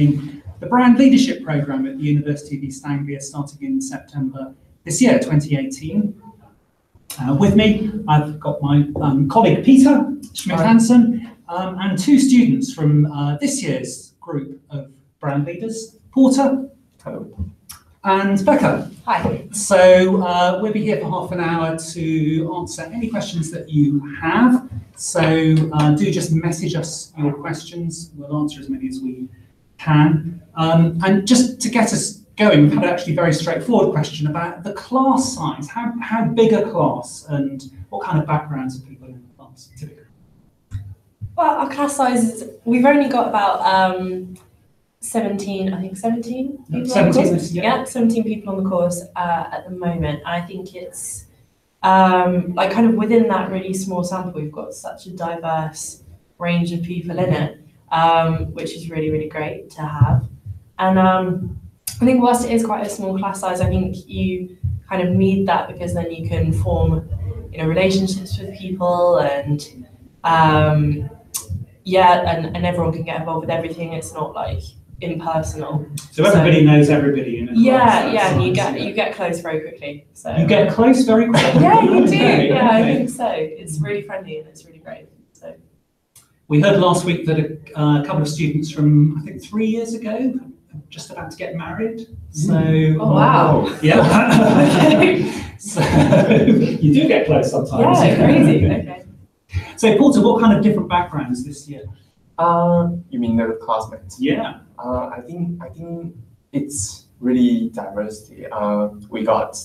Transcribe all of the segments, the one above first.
joining the Brand Leadership Programme at the University of East Anglia starting in September this year, 2018. With me, I've got my colleague Peter Schmidt-Hansen and two students from this year's group of brand leaders, Porter. Hello. And Becca. Hi. So we'll be here for half an hour to answer any questions that you have. So do just message us your questions. We'll answer as many as we can. And just to get us going, we've had an actually very straightforward question about the class size. How big a class and what kind of backgrounds are people in the class typically? Well, our class size is, we've only got about 17 people 17, on the course. yeah. 17 people on the course at the moment. I think it's like kind of within that really small sample, we've got such a diverse range of people in it, which is really, really great to have. And I think whilst it is quite a small class size, I think you kind of need that because then you can form, relationships with people and and everyone can get involved with everything. It's not like impersonal. So everybody knows everybody in a class. Yeah, and you get close very quickly. So you get close very quickly. Yeah, you do. Okay, Yeah, I okay. think so. It's really friendly and it's really great. So we heard last week that a couple of students from I think 3 years ago are just about to get married. So oh wow. Yeah. So you do get close sometimes. Yeah, crazy. Okay. So Porter, what kind of different backgrounds this year? You mean the classmates? Yeah. I think it's really diversity. We got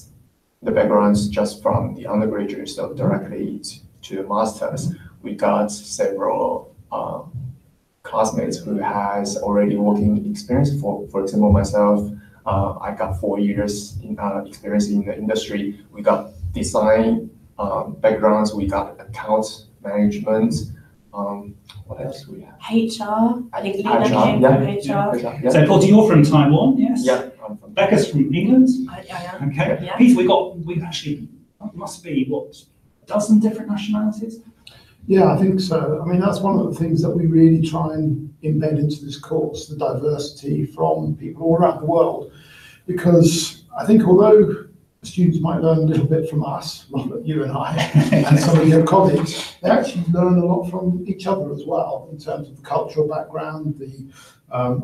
the backgrounds just from the undergraduate, so directly to the masters. We got several classmates who has already working experience. For example, myself, I got 4 years in experience in the industry. We got design backgrounds. We got account management. What else do we have? HR. I think you HR, came yeah, from HR. Yeah. So Porter, you're from Taiwan, yes? Yeah, I'm from Becca's from England. I am. Okay. Yeah. Peter, we actually must be what, a dozen different nationalities? Yeah, I think so. I mean, that's one of the things that we really try and embed into this course, the diversity from people all around the world. Because I think although students might learn a little bit from us, Robert, you and I, and some of your colleagues, they actually learn a lot from each other as well, in terms of the cultural background, the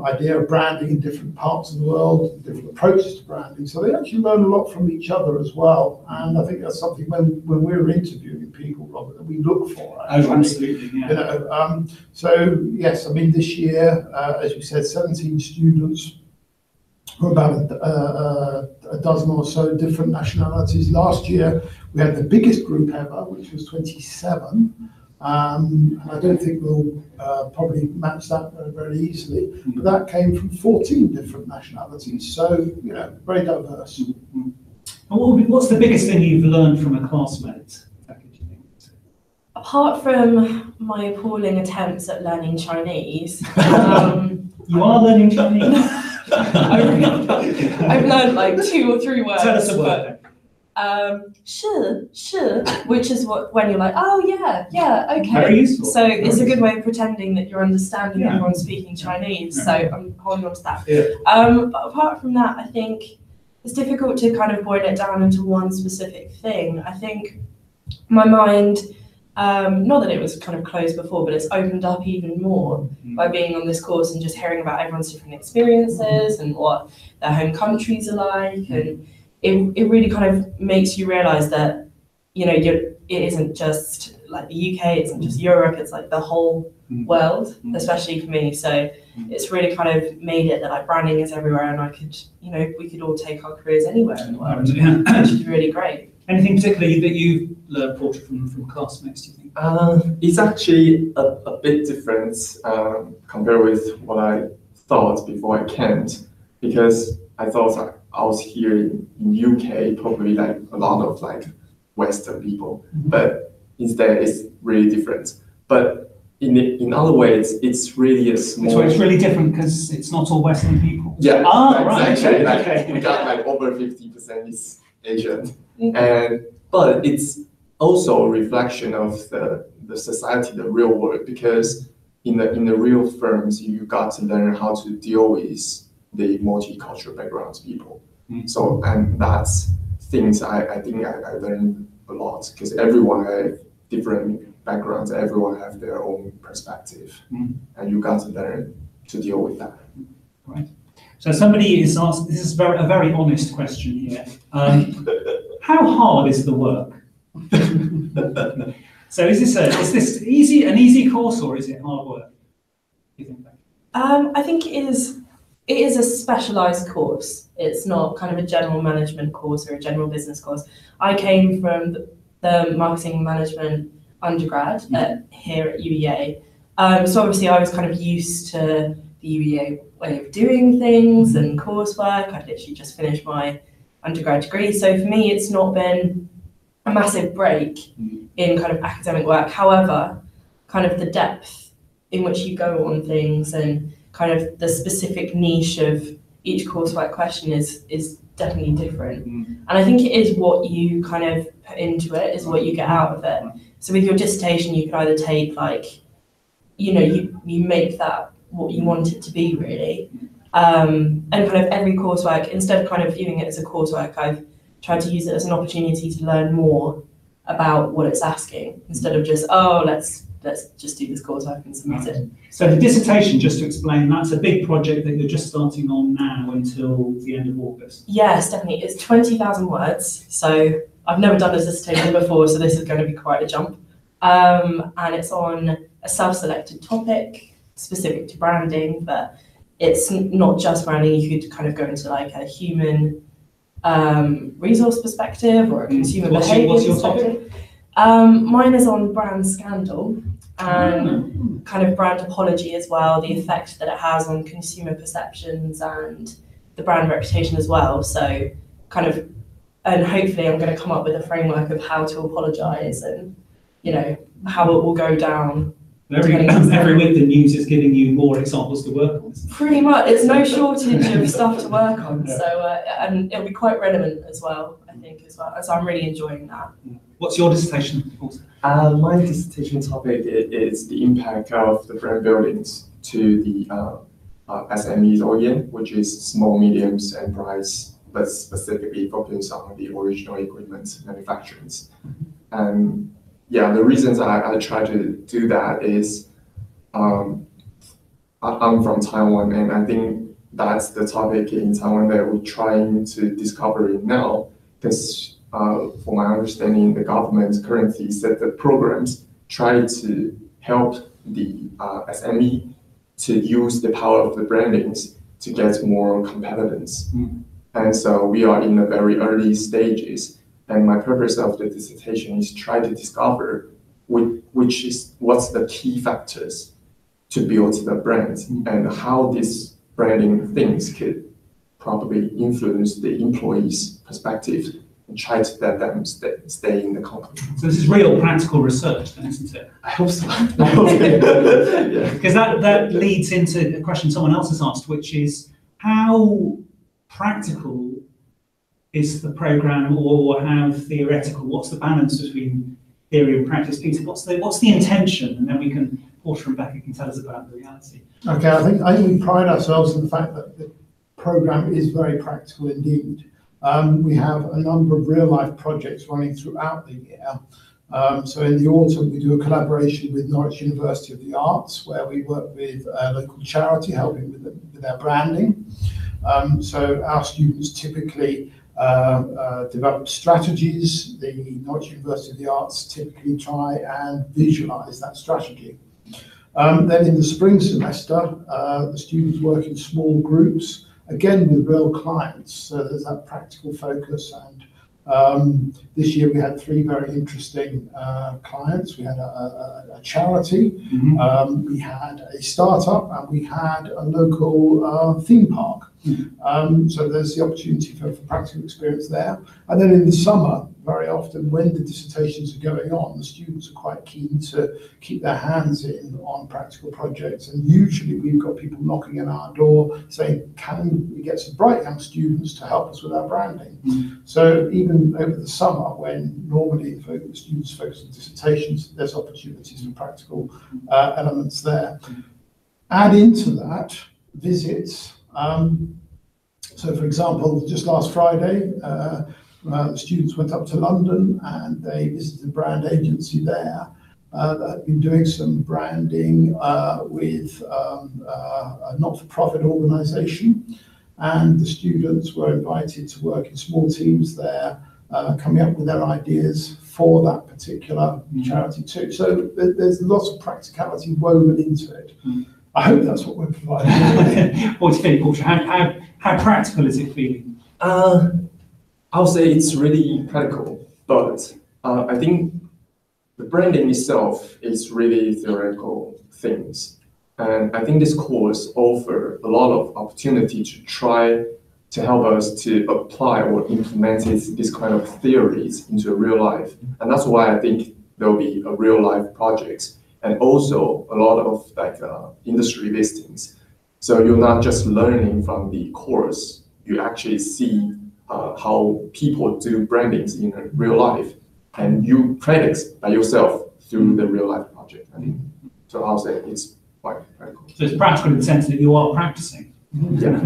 idea of branding in different parts of the world, different approaches to branding. So they actually learn a lot from each other as well. And I think that's something when we're interviewing people, Robert, that we look for. Actually. Oh, absolutely, yeah. So yes, I mean, this year, as you said, 17 students from about a dozen or so different nationalities. Last year, we had the biggest group ever, which was 27. And I don't think we'll probably match that very easily. But that came from 14 different nationalities. So, very diverse. And what's the biggest thing you've learned from a classmate? Apart from my appalling attempts at learning Chinese, you are learning Chinese? I've learned like 2 or 3 words. Tell us a word. Shi, which is when you're like, oh yeah, okay. Very useful. So it's a good way of pretending that you're understanding Yeah. everyone speaking Chinese. Yeah. So I'm holding on to that. Yeah. But apart from that, I think it's difficult to kind of boil it down into one specific thing. I think my mind, not that it was kind of closed before, but it's opened up even more by being on this course and just hearing about everyone's different experiences and what their home countries are like. And it really kind of makes you realize that, it isn't just like the UK, it isn't just Europe, it's like the whole world, especially for me. So it's really kind of made it that like branding is everywhere and I could, we could all take our careers anywhere in the world, which is really great. Anything particularly that you've learned, Porter, from classmates, do you think? It's actually a bit different compared with what I thought before I came, because I thought I was here in UK, probably like a lot of like Western people, but instead it's really different. But in other ways, it's really a small. So it's really different because it's not all Western people. Yeah, right. Exactly. Okay. We got like over 50% is Asian, but it's also a reflection of the society, the real world, because in the real firms, you got to learn how to deal with the multicultural backgrounds people. So, and that's things I think I learned a lot, because everyone has different backgrounds, everyone have their own perspective, and you got to learn to deal with that. Right. So somebody is asked, this is a very honest question here. How hard is the work? So is this an easy course, or is it hard work? Do you think? I think it is a specialised course. It's not kind of a general management course or a general business course. I came from the marketing management undergrad here at UEA. So obviously I was kind of used to the UEA way of doing things and coursework. I'd literally just finished my undergrad degree. So for me, it's not been a massive break in kind of academic work. However, kind of the depth in which you go on things and kind of the specific niche of each coursework question is definitely different. And I think it is what you kind of put into it is what you get out of it. So with your dissertation, you could either take you make that what you want it to be really. And kind of every coursework, instead of kind of viewing it as a coursework, I've tried to use it as an opportunity to learn more about what it's asking, instead of just, let's just do this coursework and submit it. So the dissertation, just to explain, that's a big project that you're just starting on now until the end of August. Yes, definitely. It's 20,000 words. So I've never done a dissertation before, so this is going to be quite a jump. And it's on a self-selected topic specific to branding, but it's not just branding. You could kind of go into like a human resource perspective or a consumer behavior perspective. Mine is on brand scandal and kind of brand apology as well, the effect that it has on consumer perceptions and the brand reputation as well. So kind of, and hopefully I'm going to come up with a framework of how to apologize and, how it will go down. Every week the news is giving you more examples to work on. Pretty much, it's no shortage of stuff to work on. So, and it'll be quite relevant as well, I think, as well. So I'm really enjoying that. What's your dissertation? My dissertation topic is the impact of the brand buildings to the SMEs OEM, which is small, mediums, enterprise, but specifically focused on the original equipment manufacturers. And the reasons I try to do that is I'm from Taiwan, and I think that's the topic in Taiwan that we're trying to discover now, because for my understanding, the government currently set the programs try to help the SME to use the power of the brandings to get more competence. And so we are in the very early stages. And my purpose of the dissertation is try to discover what's the key factors to build the brand and how these branding things could probably influence the employees' perspective and try to let them stay in the company. So this is real practical research, then, isn't it? I hope so. Because that leads into a question someone else has asked, which is how practical is the program, or how theoretical? What's the balance between theory and practice? Peter, what's the intention? And then we can, Porter and Becca can tell us about the reality. Okay, I think we pride ourselves in the fact that the program is very practical indeed. We have a number of real-life projects running throughout the year. So in the autumn, we do a collaboration with Norwich University of the Arts, where we work with a local charity, helping with their branding. So our students typically develop strategies. The Norwich University of the Arts typically try and visualize that strategy. Then in the spring semester, the students work in small groups, again with real clients. So there's that practical focus. And this year we had 3 very interesting clients. We had a charity, we had a startup, and we had a local theme park. So there's the opportunity for practical experience there. And then in the summer, very often when the dissertations are going on, the students are quite keen to keep their hands in on practical projects. And usually we've got people knocking on our door saying, can we get some bright young students to help us with our branding? So even over the summer, when normally the students focus on dissertations, there's opportunities for practical elements there. Add into that visits. So for example, just last Friday, the students went up to London and they visited a brand agency there that had been doing some branding with a not-for-profit organisation. And the students were invited to work in small teams there, coming up with their ideas for that particular charity too. So there's lots of practicality woven into it. I hope that's what we're providing. What do you think, Portia? How practical is it feeling? I would say it's really practical, but I think the branding itself is really theoretical things. And I think this course offers a lot of opportunity to try to help us to apply or implement this kind of theories into real life. And that's why I think there'll be a real life projects and also a lot of industry listings. So you're not just learning from the course, you actually see how people do brandings in real life, and you practice by yourself through the real life project. I think. So I'll say it's quite practical. So it's practical in the sense that you are practicing. Yeah.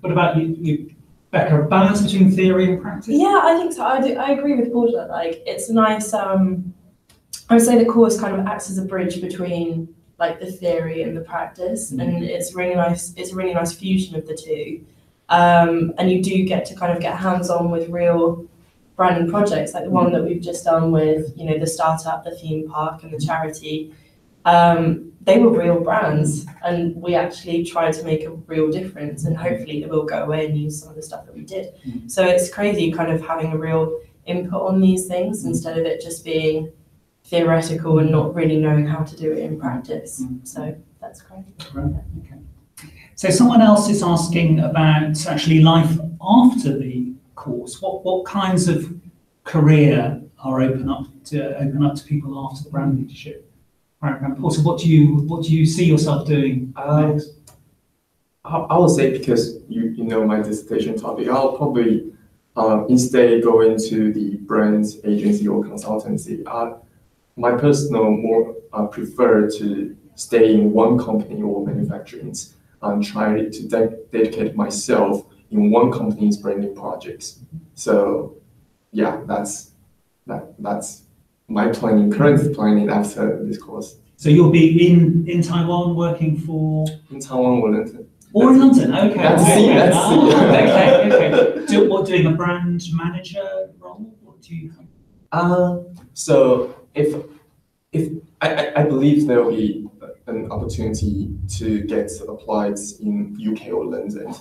What about you, Becca? A balance between theory and practice? Yeah, I think so. I agree with Portia. Like, it's a nice. I would say the course kind of acts as a bridge between like the theory and the practice, and it's really nice. It's a really nice fusion of the two. And you do get to kind of get hands-on with real branding projects, like the one that we've just done with, the startup, the theme park, and the charity. They were real brands, and we actually tried to make a real difference, and hopefully it will go away and use some of the stuff that we did. So it's crazy kind of having a real input on these things instead of it just being theoretical and not really knowing how to do it in practice. So that's great. Okay. So someone else is asking about actually life after the course. What kinds of career are open up to people after the brand leadership program? Also, what do you see yourself doing next? I would say, because you know my dissertation topic, I'll probably instead go into the brand agency or consultancy. My personal more prefer to stay in one company or manufacturing and try to dedicate myself in one company's branding projects. So yeah, that's my planning, current planning after this course. So you'll be in Taiwan working for? In Taiwan or London. Or in London, okay. That's okay. Doing a brand manager role? What do you think? So if I believe there will be an opportunity to get applied in UK or London.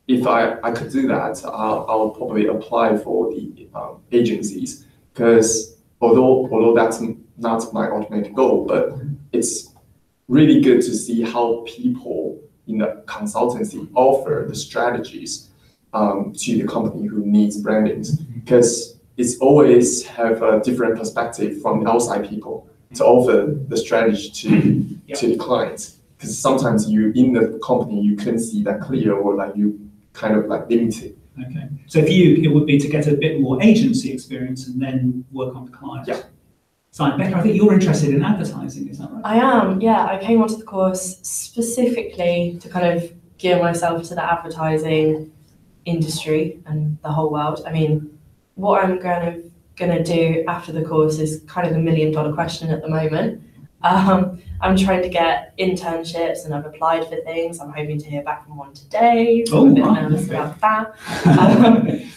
If I could do that, I'll probably apply for the agencies, because although that's not my ultimate goal, but it's really good to see how people in the consultancy offer the strategies to the company who needs brandings, because it's always have a different perspective from the outside people to offer the strategy to the clients. Because sometimes you in the company you couldn't see that clear, or like you kind of like limited. Okay. So for you, it would be to get a bit more agency experience and then work on the client. Yeah. So Becca, I think you're interested in advertising, is that right? I am, yeah. I came onto the course specifically to kind of gear myself to the advertising industry and the whole world. I mean, what I'm going to do after the course is kind of the $1 million question at the moment. I'm trying to get internships and I've applied for things. I'm hoping to hear back from one today. So I'm a bit nervous about that.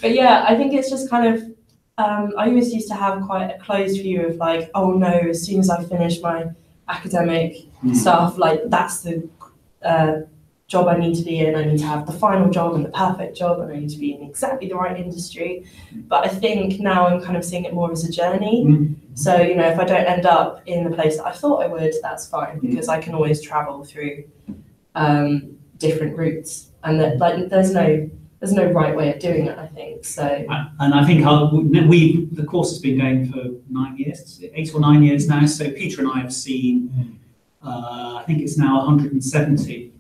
But yeah, I think it's just kind of, I always used to have quite a closed view of like, oh no, as soon as I finish my academic stuff, like that's the job I need to be in. I need to have the final job and the perfect job, and I need to be in exactly the right industry. But I think now I'm kind of seeing it more as a journey. So, if I don't end up in the place that I thought I would, that's fine, because I can always travel through different routes, and that like there's no right way of doing it, I think. So, and I think the course has been going for 9 years, 8 or 9 years now. So Peter and I have seen, I think it's now 170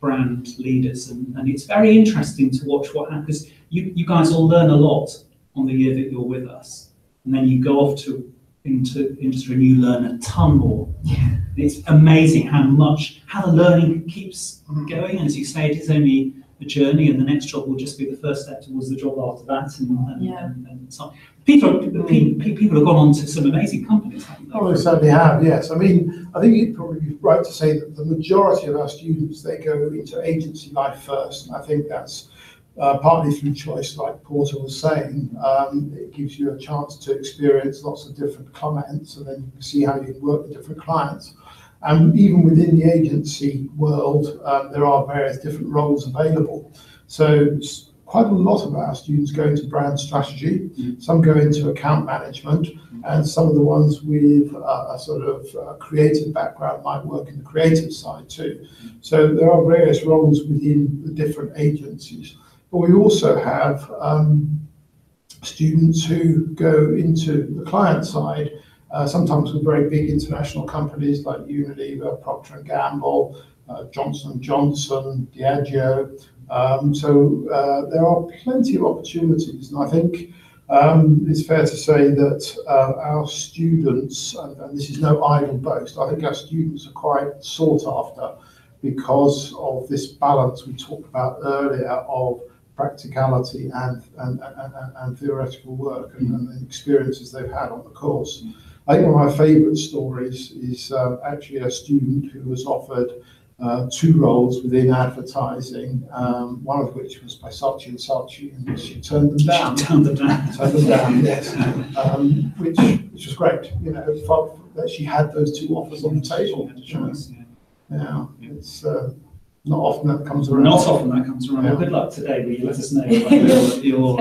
brand leaders, and it's very interesting to watch what happens. You guys all learn a lot on the year that you're with us, and then you go off into industry and you learn a ton more. yeah. It's amazing how the learning keeps going. As you say, it is only a journey, and the next job will just be the first step towards the job after that. And so on. People have gone on to some amazing companies, haven't they? Oh, they certainly have, yes. I mean, I think you'd probably be right to say that the majority of our students, they go into agency life first, and I think that's partly through choice, like Porter was saying. It gives you a chance to experience lots of different clients, and then you can see how you can work with different clients. And even within the agency world, there are various different roles available. So quite a lot of our students go into brand strategy, some go into account management, and some of the ones with a sort of creative background might work in the creative side too. So there are various roles within the different agencies. But we also have students who go into the client side, sometimes with very big international companies like Unilever, Procter & Gamble, Johnson and Johnson, Diageo. So there are plenty of opportunities, and I think it's fair to say that our students, and this is no idle boast, I think our students are quite sought after because of this balance we talked about earlier of practicality and theoretical work and the experiences they've had on the course. I think one of my favourite stories is actually a student who was offered 2 roles within advertising, one of which was by Saatchi & Saatchi, and she turned them down. Turned them down, yes. Which was great, you know, felt that she had those 2 offers on the table. Yeah, it's not often that comes around. Not often that comes around. Well, good luck today. Will you let us know your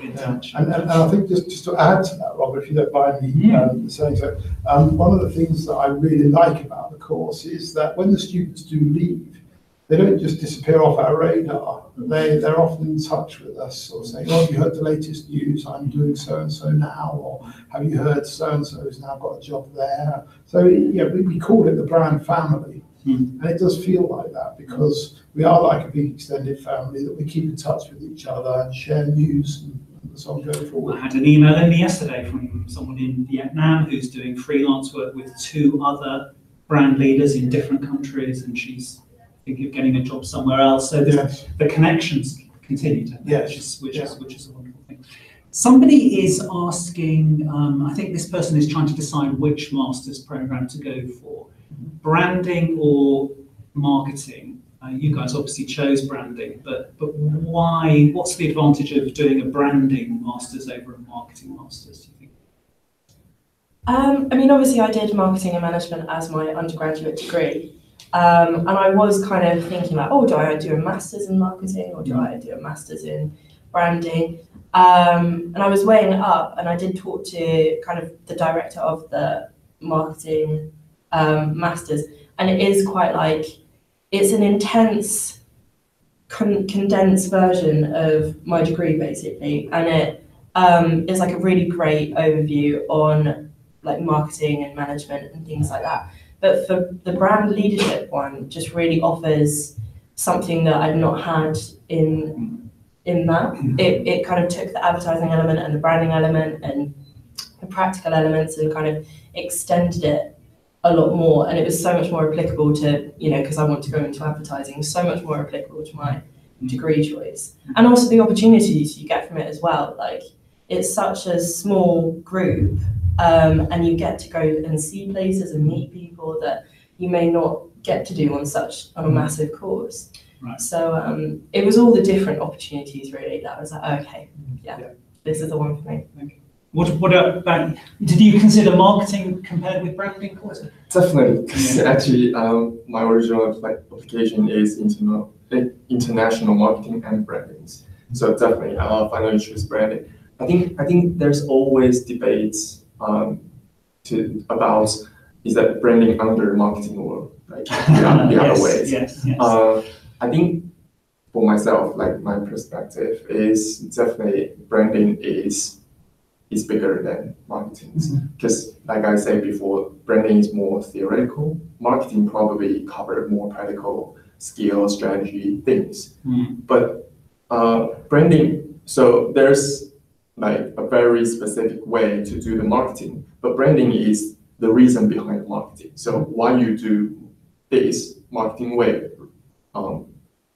intention? And I think just to add to that, Robert, if you don't mind me saying so, one of the things that I really like about the course is that when the students do leave, they don't just disappear off our radar. They're often in touch with us, or saying, "Oh, have you heard the latest news? I'm doing so and so now," or "Have you heard so and so has now got a job there?" So yeah, we call it the brand family. And it does feel like that because we are like a big extended family that we keep in touch with each other and share news and so on going forward. I had an email only yesterday from someone in Vietnam who's doing freelance work with 2 other brand leaders in different countries, and she's thinking of getting a job somewhere else. So the connections continue to which is a wonderful thing. Somebody is asking, I think this person is trying to decide which master's program to go for. Branding or marketing? You guys obviously chose branding, but why? What's the advantage of doing a branding master's over a marketing master's, do you think? I mean, obviously I did marketing and management as my undergraduate degree. And I was kind of thinking like, oh, do I do a master's in marketing or do I do a master's in branding? And I was weighing it up, and I did talk to kind of the director of the marketing masters, and it is quite like, it's an intense condensed version of my degree basically, and it is like a really great overview on like marketing and management and things like that. But for the brand leadership one, just really offers something that I've not had in that. It kind of took the advertising element and the branding element and the practical elements and kind of extended it a lot more, and it was so much more applicable to, you know, because I want to go into advertising, so much more applicable to my degree choice, and also the opportunities you get from it as well. Like, it's such a small group, and you get to go and see places and meet people that you may not get to do on a massive course. Right. So it was all the different opportunities really that I was like, okay, this is the one for me. Okay. What about, did you consider marketing compared with branding? Definitely. Actually, my original application is international marketing and branding. So definitely, finally choose branding. I think there's always debates about is that branding under marketing or like the other ways. Yes. I think for myself, like my perspective is definitely branding is bigger than marketing. Because like I said before, branding is more theoretical. Marketing probably cover more practical skill, strategy, things. But branding, so there's like a very specific way to do the marketing, but branding is the reason behind marketing. So why you do this marketing way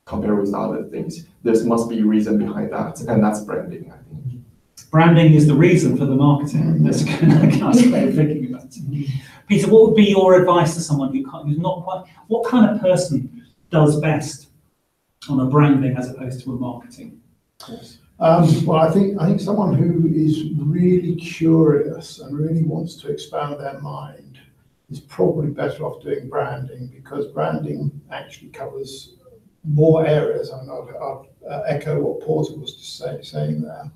compared with other things, there must be a reason behind that, and that's branding, I think. Branding is the reason for the marketing. That's kind of way of thinking about it. Peter, what would be your advice to someone who's not quite, what kind of person does best on a branding as opposed to a marketing course? Well, I think someone who is really curious and really wants to expand their mind is probably better off doing branding, because branding actually covers more areas. I know I'll echo what Porter was just saying there,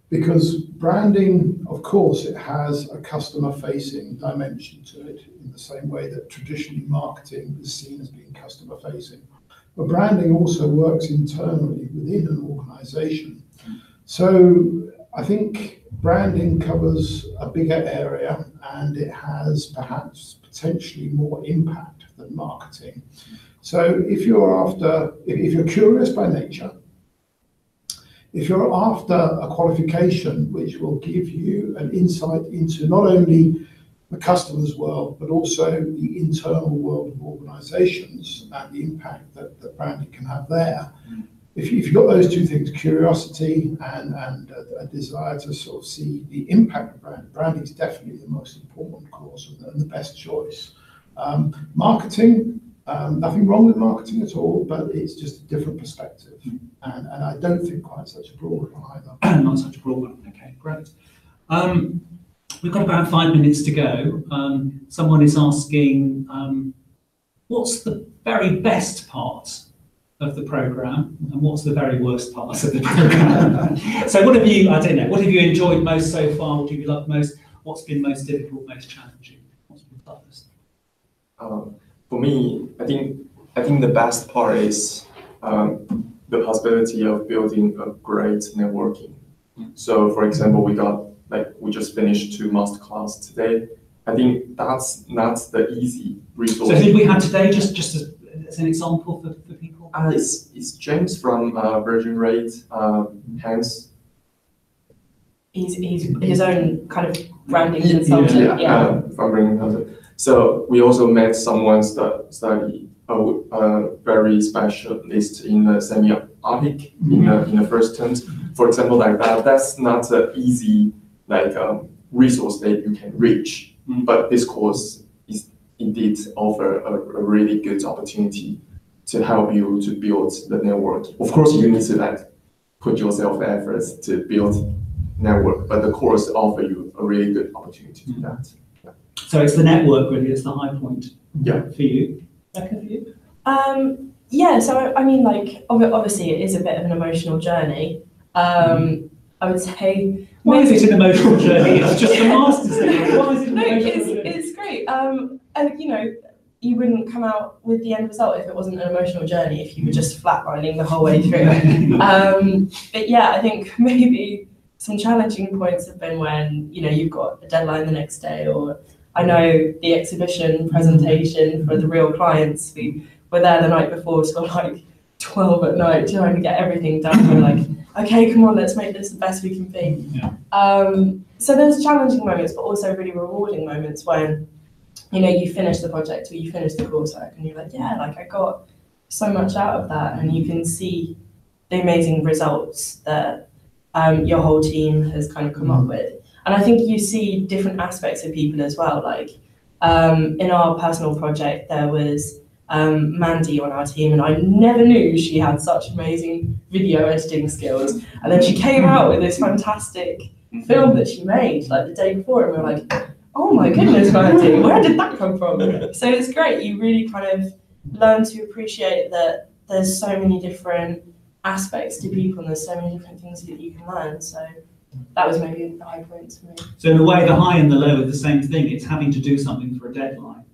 because branding, of course, it has a customer-facing dimension to it in the same way that traditionally marketing is seen as being customer-facing. But branding also works internally within an organization. So I think branding covers a bigger area, and it has perhaps potentially more impact than marketing. So if you're curious by nature, if you're after a qualification which will give you an insight into not only the customer's world, but also the internal world of organizations and the impact that branding can have there. If you've got those two things, curiosity and a desire to sort of see the impact of branding is definitely the most important course and the best choice. Marketing, nothing wrong with marketing at all, but it's just a different perspective. And I don't think quite such a broad one either. Not such a broad one, okay, great. We've got about 5 minutes to go. Someone is asking, what's the very best part of the programme and what's the very worst part of the programme? So what have you, I don't know, what have you enjoyed most so far? What have you loved most? What's been most difficult, most challenging? What's been toughest? For me, I think the best part is the possibility of building a great networking. So for example, we just finished 2 masterclass today. I think that's the easy resource. So who do we have today, just as an example for people? It's James from Virgin Rate, Hans. He's his own kind of branding consultant. Yeah. From Branding Consultant. So we also met someone study very specialist in the semiotic in the first terms. For example, like that, that's not an easy resource that you can reach. But this course is indeed offer a really good opportunity to help you to build the network. Of course, you need to put yourself efforts to build network, but the course offer you a really good opportunity to do that. Yeah. So it's the network really, it's the high point for you. Becca, for you? Yeah, so I mean, obviously it is a bit of an emotional journey. I would say... Why is it an emotional journey? It's just a master's degree. Why is it an emotional journey? It's great. And you wouldn't come out with the end result if it wasn't an emotional journey, if you were just flatlining the whole way through. But yeah, I think maybe some challenging points have been when, you've got a deadline the next day, or I know the exhibition presentation for the real clients, we were there the night before till 12 at night trying to get everything done. We're okay, come on, let's make this the best we can be. Yeah. So there's challenging moments, but also really rewarding moments when, you finish the project or you finish the coursework and you're I got so much out of that, and you can see the amazing results that your whole team has kind of come up with. And I think you see different aspects of people as well. In our personal project, there was Mandy on our team, and I never knew she had such amazing video editing skills. And then she came out with this fantastic film that she made the day before, and we were oh my goodness, Mandy, where did that come from? So it's great. You really kind of learn to appreciate that there's so many different aspects to people, and there's so many different things that you can learn. So that was maybe the high points for me. So in a way, the high and the low are the same thing. It's having to do something for a deadline.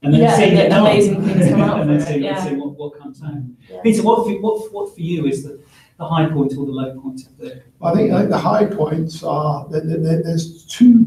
and then Yeah, seeing and it then come, amazing things come out and from then it, yeah. seeing what comes out. Yeah. Peter, what for you is the high point or the low point of the? I think the high points are there's 2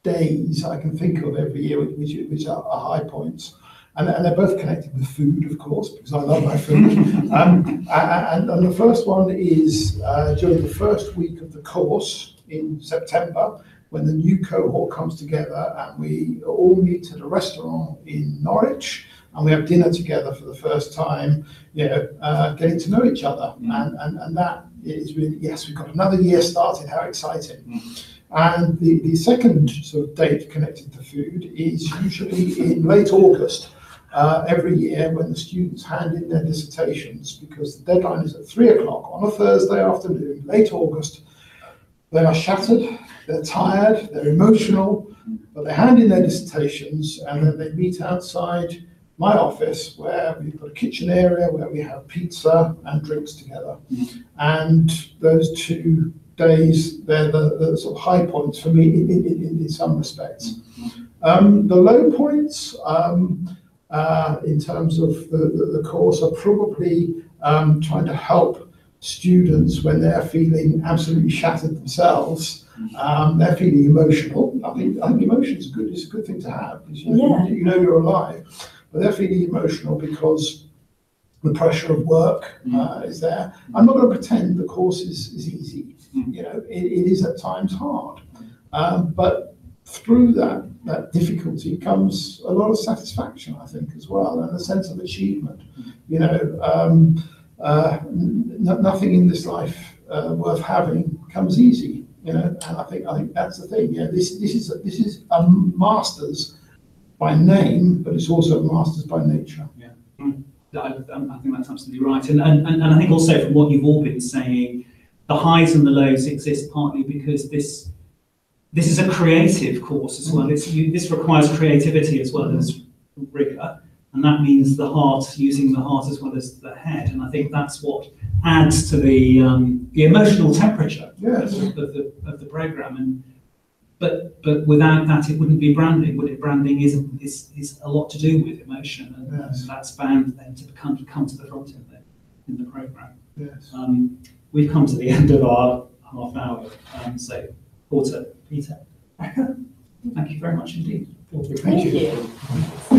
days I can think of every year which are high points, and they're both connected with food, of course, because I love my food. And the first one is during the first week of the course in September, when the new cohort comes together and we all meet at a restaurant in Norwich and we have dinner together for the first time, getting to know each other. And that is really, yes, we've got another year started, how exciting. And the second sort of date connected to food is usually in late August every year, when the students hand in their dissertations, because the deadline is at 3 o'clock on a Thursday afternoon, late August. They are shattered, they're tired, they're emotional, but they hand in their dissertations and then they meet outside my office, where we've got a kitchen area where we have pizza and drinks together. And those 2 days, they're the sort of high points for me in some respects. The low points in terms of the course are probably trying to help students when they're feeling absolutely shattered themselves. They're feeling emotional. I think emotion is good. It's a good thing to have, because you know you're alive. But they're feeling emotional because the pressure of work is there. I'm not going to pretend the course is easy. It is at times hard. But through that difficulty comes a lot of satisfaction, I think, as well, and a sense of achievement. Nothing in this life worth having comes easy. And I think that's the thing. This is a master's by name, but it's also a master's by nature. Yeah, I think that's absolutely right. And I think also from what you've all been saying, the highs and the lows exist partly because this is a creative course as well. This requires creativity as well as rigor, and that means using the heart as well as the head. And I think that's what adds to the emotional temperature of the program. But without that, it wouldn't be branding, would it? Branding is a lot to do with emotion, and that's bound then to come to the front in the program. Yes. We've come to the end of our half hour, so Porter, Peter, thank you very much indeed. Thank you.